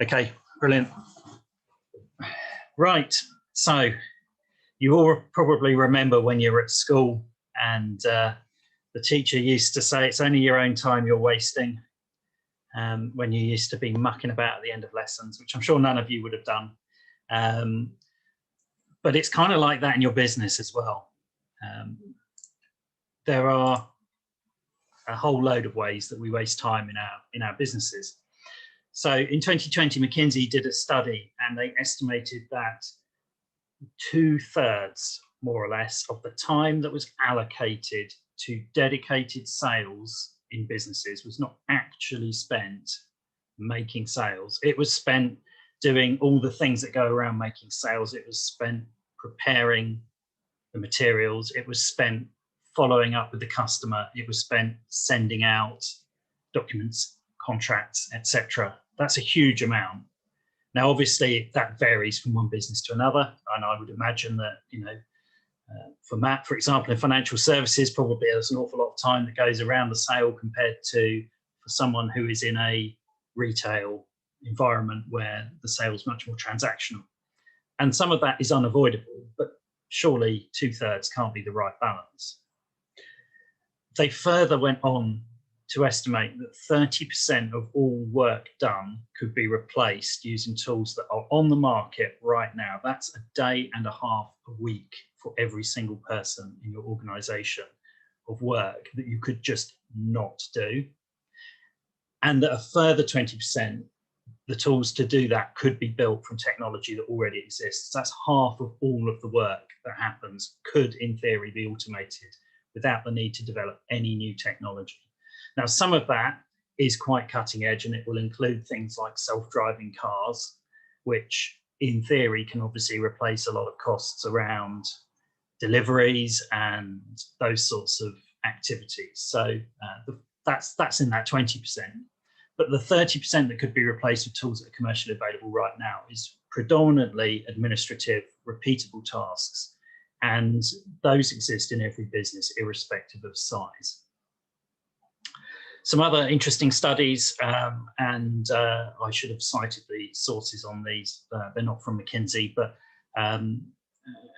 Okay, brilliant. Right, so you all probably remember when you were at school and the teacher used to say it's only your own time you're wasting, when you used to be mucking about at the end of lessons, which I'm sure none of you would have done. But it's kind of like that in your business as well. There are a whole load of ways that we waste time in our businesses. So in 2020, McKinsey did a study and they estimated that 2/3, more or less, of the time that was allocated to dedicated sales in businesses was not actually spent making sales. It was spent doing all the things that go around making sales. It was spent preparing the materials. It was spent following up with the customer. It was spent sending out documents, contracts, etc. That's a huge amount. Now, obviously, that varies from one business to another, and I would imagine that, for Matt, for example, in financial services, probably there's an awful lot of time that goes around the sale compared to for someone who is in a retail environment where the sale is much more transactional. And some of that is unavoidable, but surely 2/3 can't be the right balance. They further went on to estimate that 30% of all work done could be replaced using tools that are on the market right now. That's a day and a half a week for every single person in your organization of work that you could just not do. And that a further 20%, the tools to do that could be built from technology that already exists. That's half of all of the work that happens could, in theory, be automated without the need to develop any new technology. Now, some of that is quite cutting edge, and it will include things like self-driving cars, which in theory can obviously replace a lot of costs around deliveries and those sorts of activities. So that's in that 20%. But the 30% that could be replaced with tools that are commercially available right now is predominantly administrative, repeatable tasks. And those exist in every business, irrespective of size. Some other interesting studies, and I should have cited the sources on these. They're not from McKinsey, but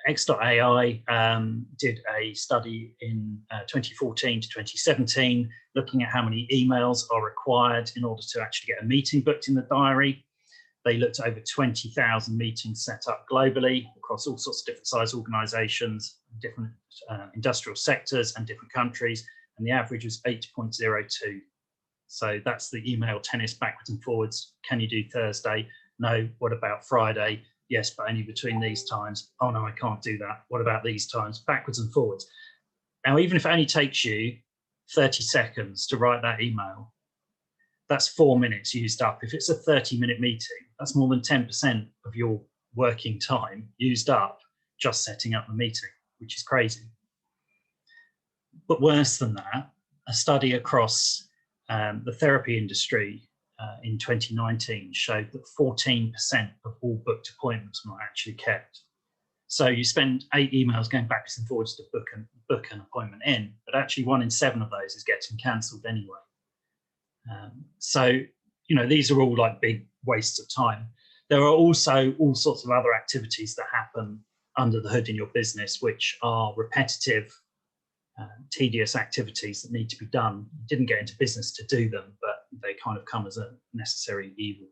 X.AI did a study in 2014 to 2017, looking at how many emails are required in order to actually get a meeting booked in the diary. They looked at over 20,000 meetings set up globally across all sorts of different size organizations, different industrial sectors and different countries. And the average was 8.02. So that's the email tennis backwards and forwards. Can you do Thursday? No. What about Friday? Yes, but only between these times. Oh no, I can't do that. What about these times? Backwards and forwards. Now, even if it only takes you 30 seconds to write that email, that's 4 minutes used up. If it's a 30-minute meeting, that's more than 10% of your working time used up just setting up the meeting, which is crazy. But worse than that, a study across the therapy industry in 2019 showed that 14% of all booked appointments were not actually kept. So you spend 8 emails going backwards and forwards to book an appointment in, but actually 1 in 7 of those is getting cancelled anyway. So, these are all like big wastes of time. There are also all sorts of other activities that happen under the hood in your business, which are repetitive, tedious activities that need to be done. You didn't get into business to do them, but they kind of come as a necessary evil.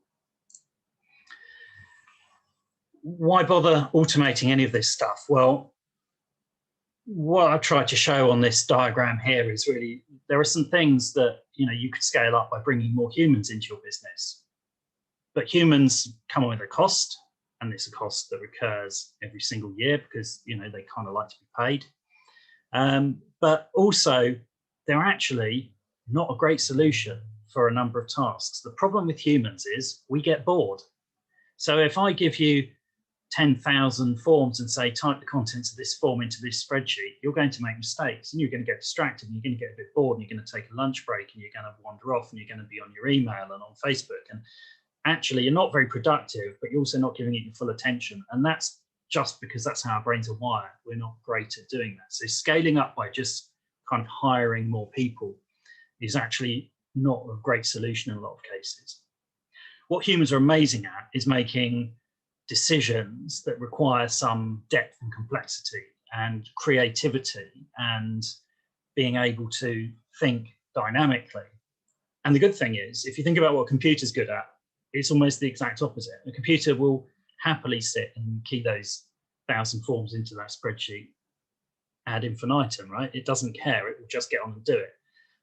Why bother automating any of this stuff? Well, what I tried to show on this diagram here is really there are some things that you could scale up by bringing more humans into your business. But humans come with a cost, and it's a cost that recurs every single year because they kind of like to be paid. But also, they're actually not a great solution for a number of tasks. The problem with humans is we get bored. So if I give you 10,000 forms and say, type the contents of this form into this spreadsheet, you're going to make mistakes and you're going to get distracted and you're going to get a bit bored and you're going to take a lunch break and you're going to wander off and you're going to be on your email and on Facebook. And actually, you're not very productive, but you're also not giving it your full attention. And that's just because that's how our brains are wired. We're not great at doing that. So scaling up by just kind of hiring more people is actually not a great solution in a lot of cases. what humans are amazing at is making decisions that require some depth and complexity and creativity and being able to think dynamically. And the good thing is, if you think about what a computer's good at, it's almost the exact opposite. A computer will happily sit and key those 1,000 forms into that spreadsheet ad infinitum, right? It doesn't care, it will just get on and do it.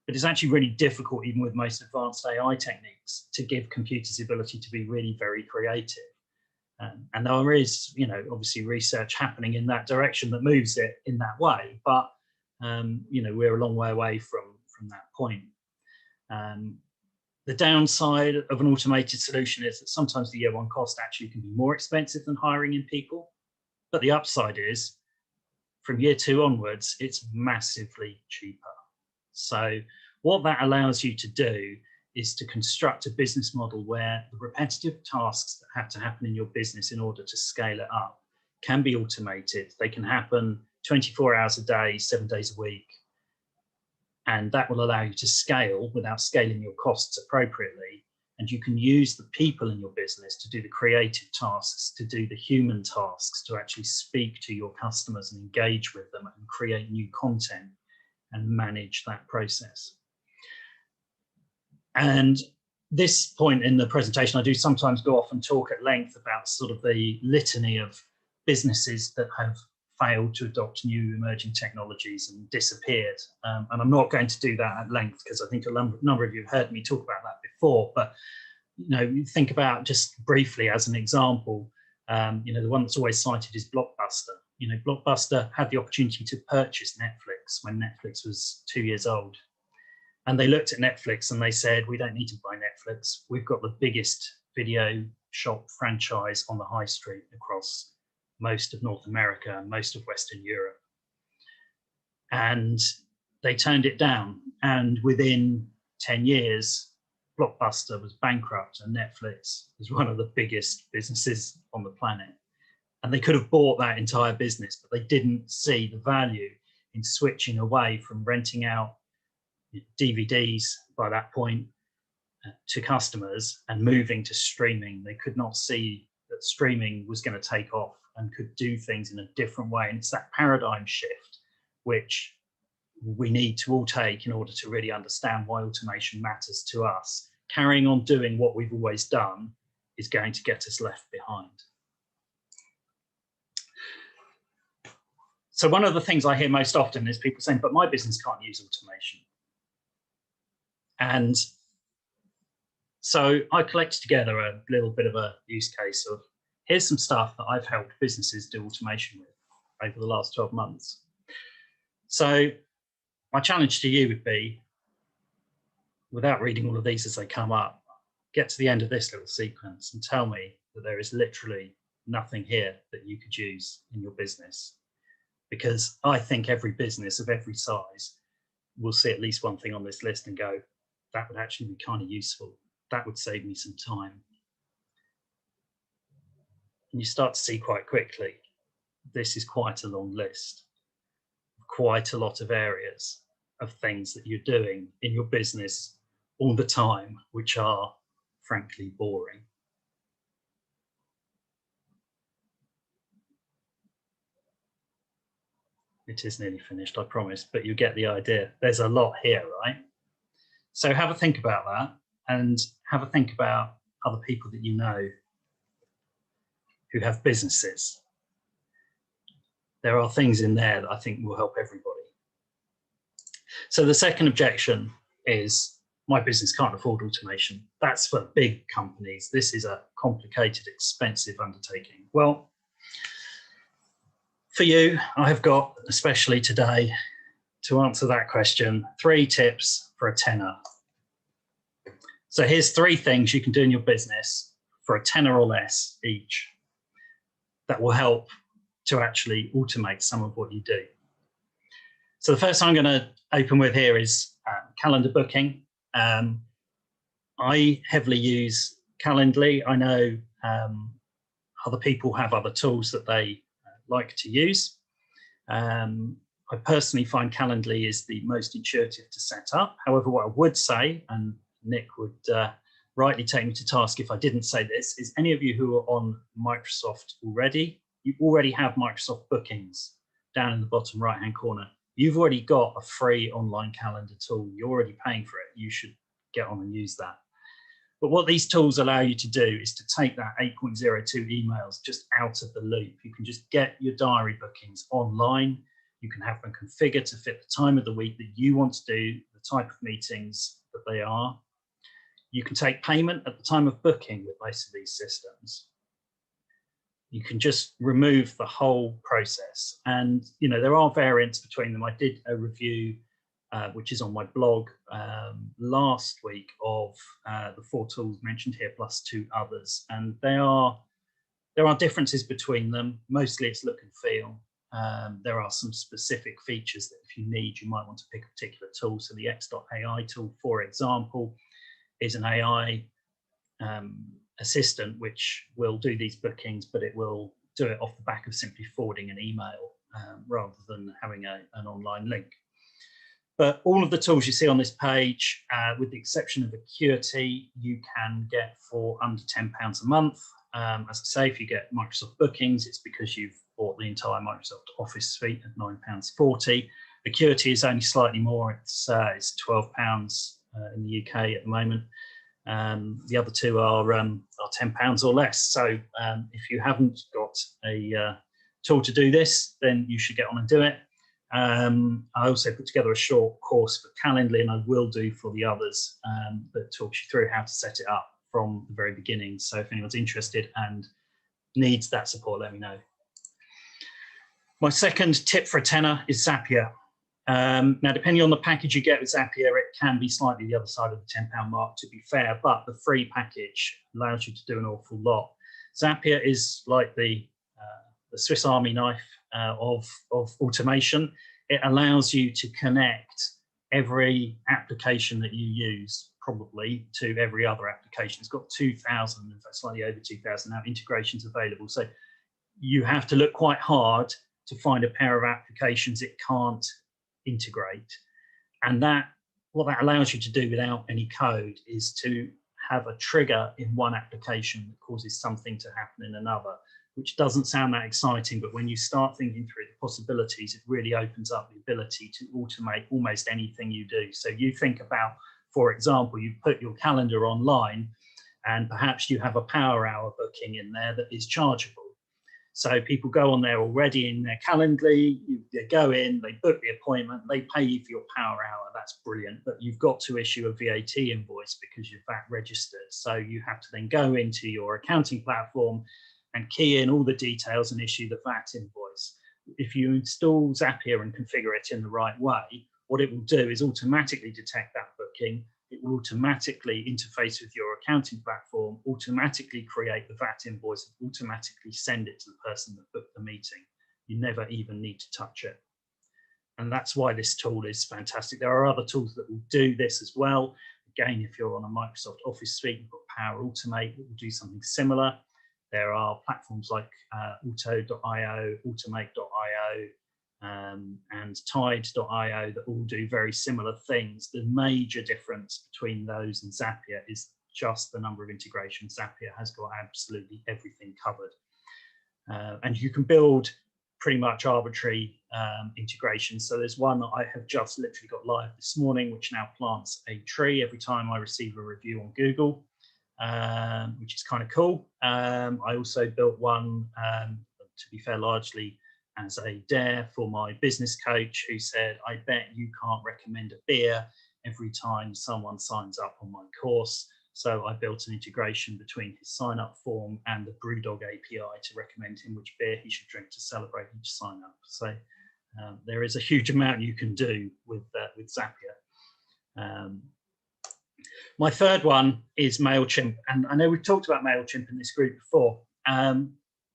But it's actually really difficult, even with most advanced AI techniques, to give computers the ability to be really very creative. And there is, obviously research happening in that direction that moves it in that way, but we're a long way away from that point. The downside of an automated solution is that sometimes the year one cost actually can be more expensive than hiring in people. But the upside is, from year two onwards, it's massively cheaper. So what that allows you to do is to construct a business model where the repetitive tasks that have to happen in your business in order to scale it up can be automated. They can happen 24 hours a day, 7 days a week. And that will allow you to scale without scaling your costs appropriately. And you can use the people in your business to do the creative tasks, to do the human tasks, to actually speak to your customers and engage with them and create new content and manage that process. And this point in the presentation, I do sometimes go off and talk at length about sort of the litany of businesses that have failed to adopt new emerging technologies and disappeared. And I'm not going to do that at length because I think a number of you have heard me talk about that before. But you think about, just briefly as an example, the one that's always cited is Blockbuster. Blockbuster had the opportunity to purchase Netflix when Netflix was 2 years old. And they looked at Netflix and they said, we don't need to buy Netflix. We've got the biggest video shop franchise on the high street across most of North America and most of Western Europe. And they turned it down. And within 10 years, Blockbuster was bankrupt and Netflix was one of the biggest businesses on the planet. And they could have bought that entire business, but they didn't see the value in switching away from renting out DVDs by that point to customers and moving to streaming. They could not see that streaming was going to take off and could do things in a different way. And it's that paradigm shift which we need to all take in order to really understand why automation matters to us. Carrying on doing what we've always done is going to get us left behind. So one of the things I hear most often is people saying, but my business can't use automation. And so I collected together a little bit of a use case of, here's some stuff that I've helped businesses do automation with over the last 12 months. So my challenge to you would be, without reading all of these as they come up, get to the end of this little sequence and tell me that there is literally nothing here that you could use in your business. Because I think every business of every size will see at least one thing on this list and go, that would actually be kind of useful. That would save me some time. And you start to see quite quickly, this is quite a long list, quite a lot of areas of things that you're doing in your business all the time, which are frankly boring. It is nearly finished, I promise, but you get the idea. There's a lot here, right? So have a think about that and have a think about other people that you know who have businesses. There are things in there that I think will help everybody. So the second objection is, my business can't afford automation. That's for big companies. This is a complicated, expensive undertaking. Well, for you, I've got, especially today, to answer that question, 3 tips for a tenner. So here's 3 things you can do in your business for a tenner or less each that will help to actually automate some of what you do. So the first I'm going to open with here is calendar booking. I heavily use Calendly. I know other people have other tools that they like to use. I personally find Calendly is the most intuitive to set up. However, what I would say, and Nick would rightly take me to task if I didn't say this, is any of you who are on Microsoft already, you already have Microsoft bookings down in the bottom right-hand corner. You've already got a free online calendar tool. You're already paying for it. You should get on and use that. But what these tools allow you to do is to take that 8.02 emails just out of the loop. You can just get your diary bookings online. You can have them configured to fit the time of the week that you want to do, the type of meetings that they are. You can take payment at the time of booking with most of these systems. You can just remove the whole process. And, you know, there are variants between them. I did a review, which is on my blog last week, of the 4 tools mentioned here, plus 2 others. And there are differences between them. Mostly it's look and feel. There are some specific features that if you need, you might want to pick a particular tool. So the X.AI tool, for example, is an AI assistant which will do these bookings, but it will do it off the back of simply forwarding an email rather than having an online link. But all of the tools you see on this page, with the exception of Acuity, you can get for under £10 a month. As I say, if you get Microsoft bookings, it's because you've bought the entire Microsoft Office suite at £9.40. Acuity is only slightly more. It's £12 in the UK at the moment. The other 2 are £10 or less. So if you haven't got a tool to do this, then you should get on and do it. I also put together a short course for Calendly, and I will do for the others, that talks you through how to set it up from the very beginning. So if anyone's interested and needs that support, let me know. My second tip for a tenner is Zapier. Now, depending on the package you get with Zapier, it can be slightly the other side of the £10 mark, to be fair, but the free package allows you to do an awful lot. Zapier is like the Swiss Army knife of automation. It allows you to connect every application that you use, probably, to every other application. It's got 2,000, in fact, slightly over 2,000 now integrations available. So you have to look quite hard to find a pair of applications it can't integrate. And what that allows you to do without any code is to have a trigger in one application that causes something to happen in another, which doesn't sound that exciting, but when you start thinking through the possibilities, it really opens up the ability to automate almost anything you do. So you think about, for example, you put your calendar online and perhaps you have a power hour booking in there that is chargeable. So people go on there already in their Calendly, they go in, they book the appointment, they pay you for your power hour. That's brilliant, but you've got to issue a VAT invoice because you're VAT registered. So you have to then go into your accounting platform and key in all the details and issue the VAT invoice. If you install Zapier and configure it in the right way, what it will do is automatically detect that booking. It will automatically interface with your accounting platform, automatically create the VAT invoice, and automatically send it to the person that booked the meeting. You never even need to touch it. And that's why this tool is fantastic. There are other tools that will do this as well. Again, if you're on a Microsoft Office suite, you've got Power Automate that will do something similar. There are platforms like auto.io, automate.io, and tide.io that all do very similar things. The major difference between those and Zapier is just the number of integrations. Zapier has got absolutely everything covered. And you can build pretty much arbitrary integrations. So there's one that I have just literally got live this morning, which now plants a tree every time I receive a review on Google, which is kind of cool. I also built one, to be fair, largely as a dare for my business coach, who said, I bet you can't recommend a beer every time someone signs up on my course. So I built an integration between his sign up form and the Brewdog API to recommend him which beer he should drink to celebrate each sign up. So there is a huge amount you can do with Zapier. My third one is MailChimp. And I know we've talked about MailChimp in this group before.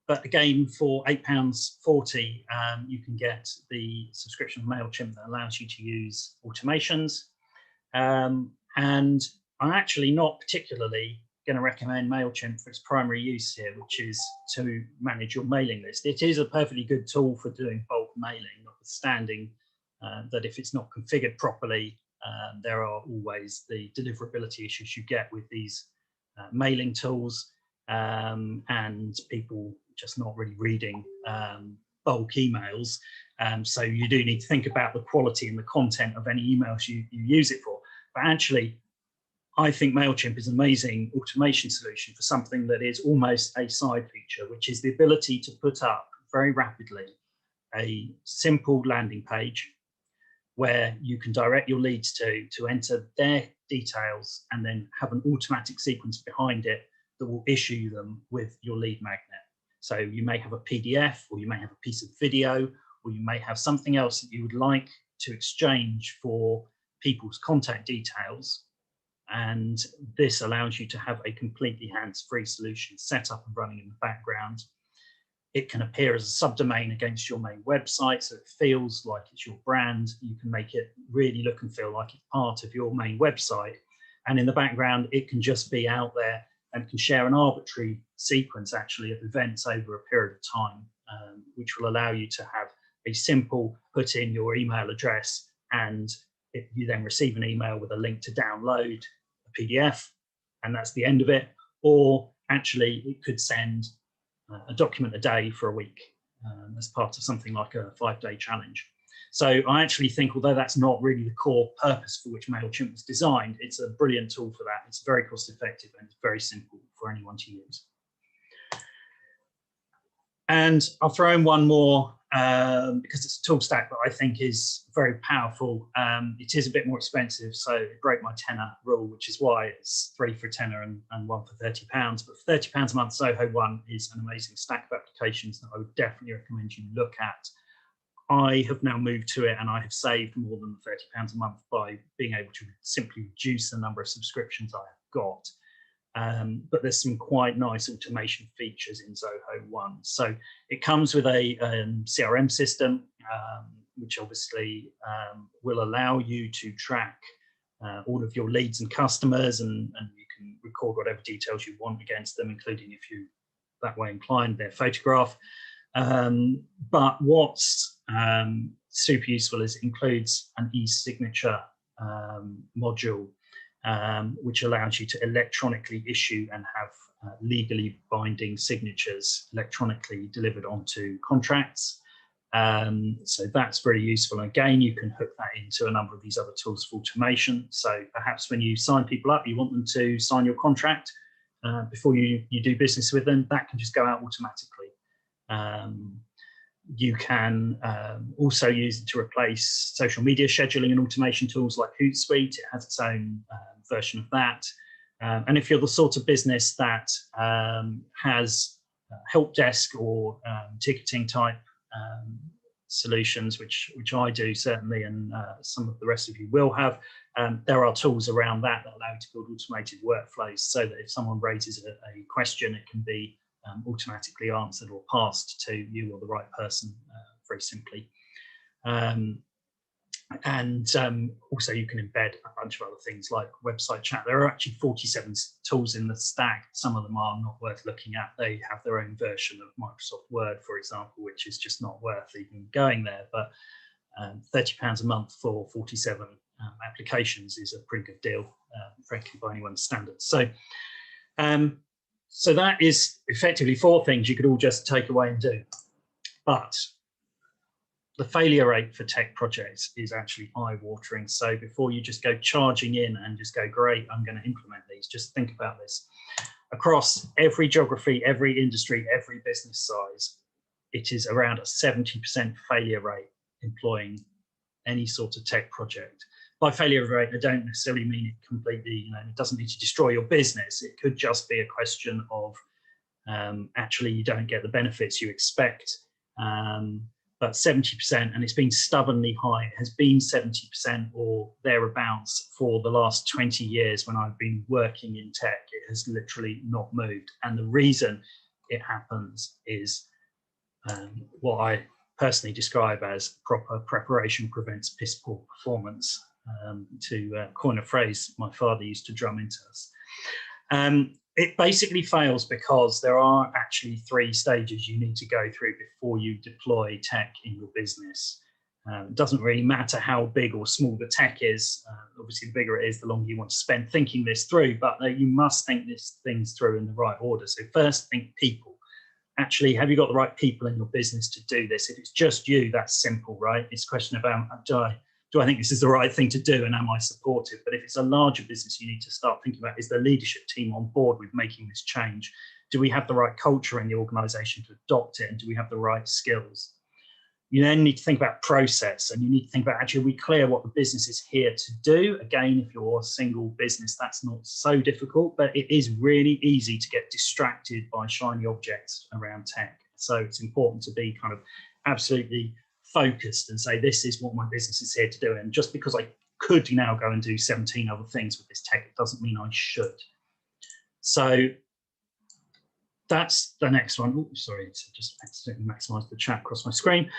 But again, for £8.40, you can get the subscription of MailChimp that allows you to use automations. And I'm actually not particularly going to recommend MailChimp for its primary use here, which is to manage your mailing list. It is a perfectly good tool for doing bulk mailing, notwithstanding that if it's not configured properly, there are always the deliverability issues you get with these mailing tools, and people just not really reading bulk emails. So you do need to think about the quality and the content of any emails you use it for. But actually, I think MailChimp is an amazing automation solution for something that is almost a side feature, which is the ability to put up very rapidly a simple landing page where you can direct your leads to enter their details and then have an automatic sequence behind it that will issue them with your lead magnet. So you may have a PDF, or you may have a piece of video, or you may have something else that you would like to exchange for people's contact details. And this allows you to have a completely hands-free solution set up and running in the background. It can appear as a subdomain against your main website, so it feels like it's your brand. You can make it really look and feel like it's part of your main website. And in the background, it can just be out there and can share an arbitrary sequence actually of events over a period of time, which will allow you to have a simple put in your email address, and you then receive an email with a link to download a PDF, and that's the end of it. Or actually it could send a document a day for a week as part of something like a 5-day challenge. So I actually think, although that's not really the core purpose for which MailChimp was designed, it's a brilliant tool for that. It's very cost effective and it's very simple for anyone to use. And I'll throw in one more because it's a tool stack that I think is very powerful. It is a bit more expensive, so it broke my tenner rule, which is why it's 3 for a tenner and 1 for £30. But for £30 a month, Soho One is an amazing stack of applications that I would definitely recommend you look at. I have now moved to it, and I have saved more than £30 a month by being able to simply reduce the number of subscriptions I have got. But there's some quite nice automation features in Zoho One. So it comes with a CRM system, which obviously will allow you to track all of your leads and customers, and you can record whatever details you want against them, including, if you that way inclined, their photograph. But what's super useful is it includes an e-signature module, which allows you to electronically issue and have legally binding signatures electronically delivered onto contracts. So that's very useful. And again, you can hook that into a number of these other tools for automation. So perhaps when you sign people up, you want them to sign your contract before you do business with them, that can just go out automatically. You can also use it to replace social media scheduling and automation tools like Hootsuite. It has its own version of that. And if you're the sort of business that has help desk or ticketing type solutions, which I do certainly, and some of the rest of you will have, there are tools around that allow you to build automated workflows so that if someone raises a question, it can be automatically answered or passed to you or the right person very simply. Also you can embed a bunch of other things like website chat. There are actually 47 tools in the stack. Some of them are not worth looking at. They have their own version of Microsoft Word, for example, which is just not worth even going there. But £30 a month for 47 applications is a pretty good deal, frankly, by anyone's standards. So that is effectively 4 things you could all just take away and do. But the failure rate for tech projects is actually eye-watering. So before you just go charging in and just go, great, I'm going to implement these, just think about this. Across every geography, every industry, every business size, it is around a 70% failure rate employing any sort of tech project. By failure rate, I don't necessarily mean it completely, it doesn't need to destroy your business. It could just be a question of actually you don't get the benefits you expect. But 70%, and it's been stubbornly high, it has been 70% or thereabouts for the last 20 years when I've been working in tech. It has literally not moved. And the reason it happens is what I personally describe as proper preparation prevents piss poor performance, to coin a phrase my father used to drum into us. It basically fails because there are actually 3 stages you need to go through before you deploy tech in your business. It doesn't really matter how big or small the tech is. Obviously, the bigger it is, the longer you want to spend thinking this through, but you must think these things through in the right order. So first, think people. Actually, have you got the right people in your business to do this? If it's just you, that's simple, right? It's a question about, do I think this is the right thing to do, and am I supportive? But if it's a larger business, you need to start thinking about, is the leadership team on board with making this change? Do we have the right culture in the organization to adopt it? And do we have the right skills? You then need to think about process, and you need to think about, actually, are we clear what the business is here to do? Again, if you're a single business, that's not so difficult, but it is really easy to get distracted by shiny objects around tech. So it's important to be kind of absolutely focused and say, this is what my business is here to do. And just because I could now go and do 17 other things with this tech, it doesn't mean I should. So that's the next one. Oh, sorry, just accidentally maximize the chat across my screen.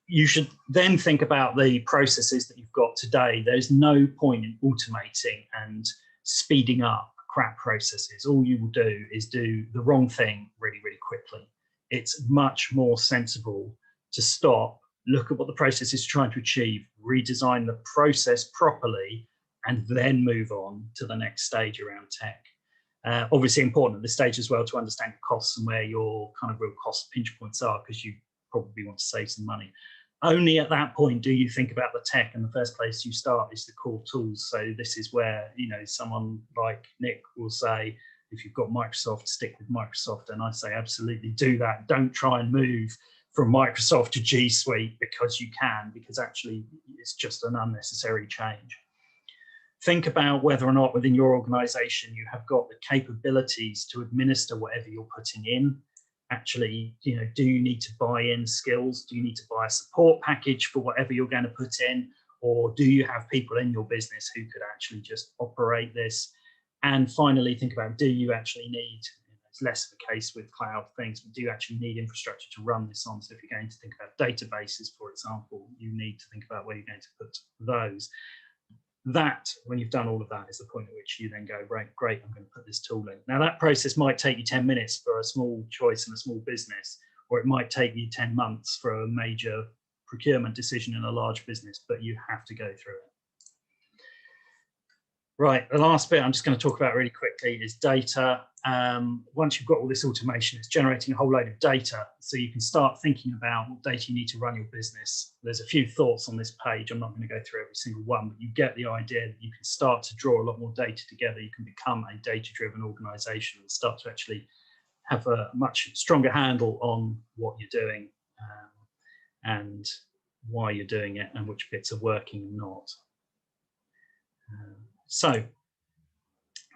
You should then think about the processes that you've got today. There's no point in automating and speeding up crap processes. All you will do is do the wrong thing really, really quickly. It's much more sensible to stop, look at what the process is trying to achieve, redesign the process properly, and then move on to the next stage around tech. Obviously important at this stage as well to understand your costs and where your kind of real cost pinch points are, because you probably want to save some money. Only at that point do you think about the tech, and the first place you start is the core tools. So this is where, you know, someone like Nick will say, if you've got Microsoft, stick with Microsoft. And I say, absolutely do that. Don't try and move from Microsoft to G Suite because you can, because actually it's just an unnecessary change. Think about whether or not within your organization you have got the capabilities to administer whatever you're putting in. Actually, you know, do you need to buy in skills? Do you need to buy a support package for whatever you're going to put in? Or do you have people in your business who could actually just operate this? And finally, think about, do you actually need, it's less of a case with cloud things, but do you actually need infrastructure to run this on? So if you're going to think about databases, for example, you need to think about where you're going to put those. That, when you've done all of that, is the point at which you then go, right, great, I'm going to put this tool in. Now, that process might take you 10 minutes for a small choice in a small business, or it might take you 10 months for a major procurement decision in a large business, but you have to go through it. Right, the last bit I'm just going to talk about really quickly is data. Once you've got all this automation, it's generating a whole load of data. So you can start thinking about what data you need to run your business. There's a few thoughts on this page. I'm not going to go through every single one, but you get the idea that you can start to draw a lot more data together. You can become a data-driven organization and start to actually have a much stronger handle on what you're doing and why you're doing it and which bits are working and not. So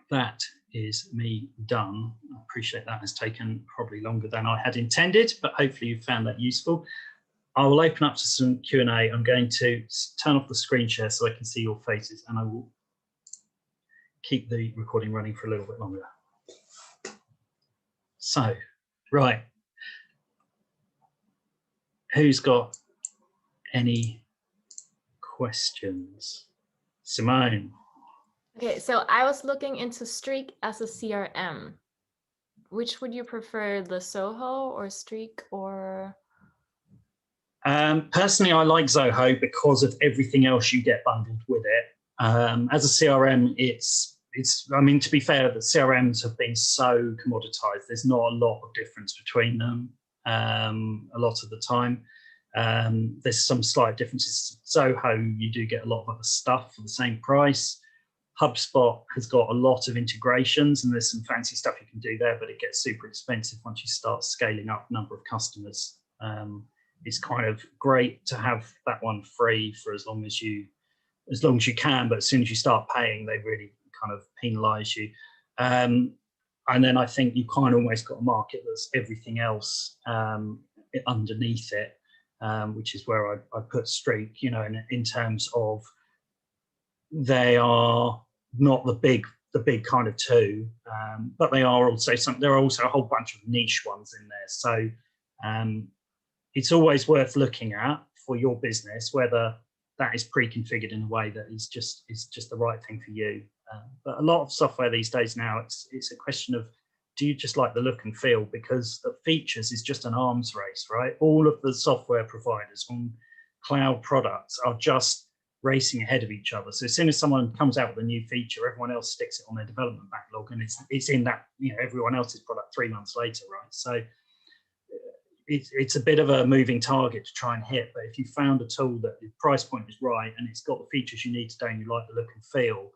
that is me done. I appreciate that has taken probably longer than I had intended, but hopefully you found that useful. I will open up to some Q&A. I'm going to turn off the screen share so I can see your faces, and I will keep the recording running for a little bit longer. So, right. Who's got any questions? Simone. Okay, so I was looking into Streak as a CRM. Which would you prefer, the Zoho or Streak or? Personally, I like Zoho because of everything else you get bundled with it. As a CRM, it's. I mean, to be fair, the CRMs have been so commoditized. There's not a lot of difference between them a lot of the time. There's some slight differences. Zoho, you do get a lot of other stuff for the same price. HubSpot has got a lot of integrations and there's some fancy stuff you can do there, but it gets super expensive once you start scaling up number of customers. It's kind of great to have that one free for as long as you can, but as soon as you start paying, they really kind of penalize you. And then I think you kind of almost got a market that's everything else underneath it, which is where I put Streak, you know, in terms of they are not the big kind of two, but they are also there are also a whole bunch of niche ones in there. So it's always worth looking at for your business whether that is pre-configured in a way that is just the right thing for you. But a lot of software these days now, it's a question of, do you just like the look and feel? Because the features is just an arms race, right? All of the software providers, cloud products are just racing ahead of each other. So as soon as someone comes out with a new feature, everyone else sticks it on their development backlog, and it's in that, you know, everyone else's product 3 months later, right? So it's a bit of a moving target to try and hit. But if you found a tool that the price point is right and it's got the features you need today and you like the look and feel,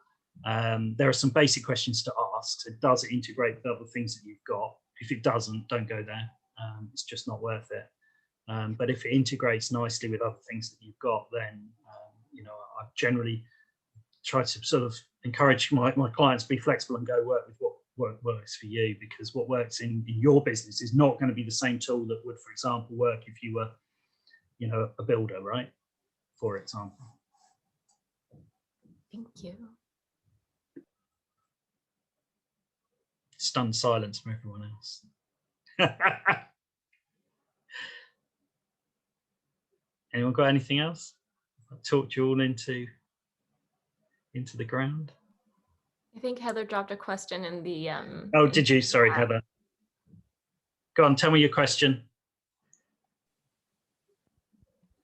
there are some basic questions to ask. So does it integrate with other things that you've got? If it doesn't, don't go there. It's just not worth it. But if it integrates nicely with other things that you've got, then you know, I generally try to sort of encourage my clients to be flexible and go work with what works for you, because what works in your business is not going to be the same tool that would, for example, work if you were, you know, a builder, right? For example. Thank you. Stunned silence from everyone else. Anyone got anything else? I talked you all into the ground. I think Heather dropped a question in the oh, did you? Sorry, Heather. Go on, tell me your question.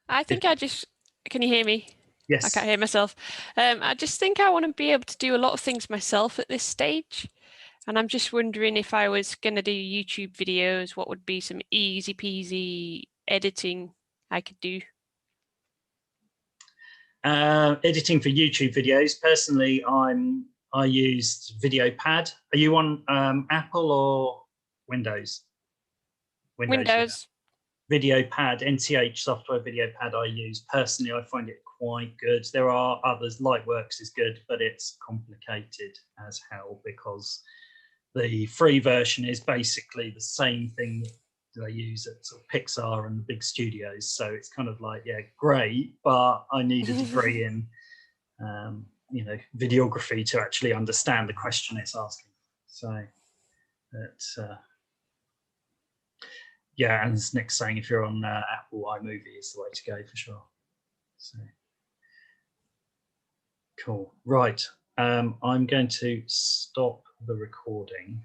I think can you hear me? Yes. I can't hear myself. I just think I want to be able to do a lot of things myself at this stage. And I'm just wondering, if I was going to do YouTube videos, what would be some easy peasy editing I could do? Editing for YouTube videos. Personally, I used VideoPad. Are you on Apple or Windows? Windows. Yeah. VideoPad, NTH software VideoPad I use. Personally, I find it quite good. There are others, Lightworks is good, but it's complicated as hell, because the free version is basically the same thing that they use at sort of Pixar and the big studios. So it's kind of like, yeah, great, but I need a degree in, you know, videography to actually understand the question it's asking. So it's, yeah, and as Nick's saying, if you're on Apple, iMovie is the way to go for sure. So cool. Right. I'm going to stop the recording.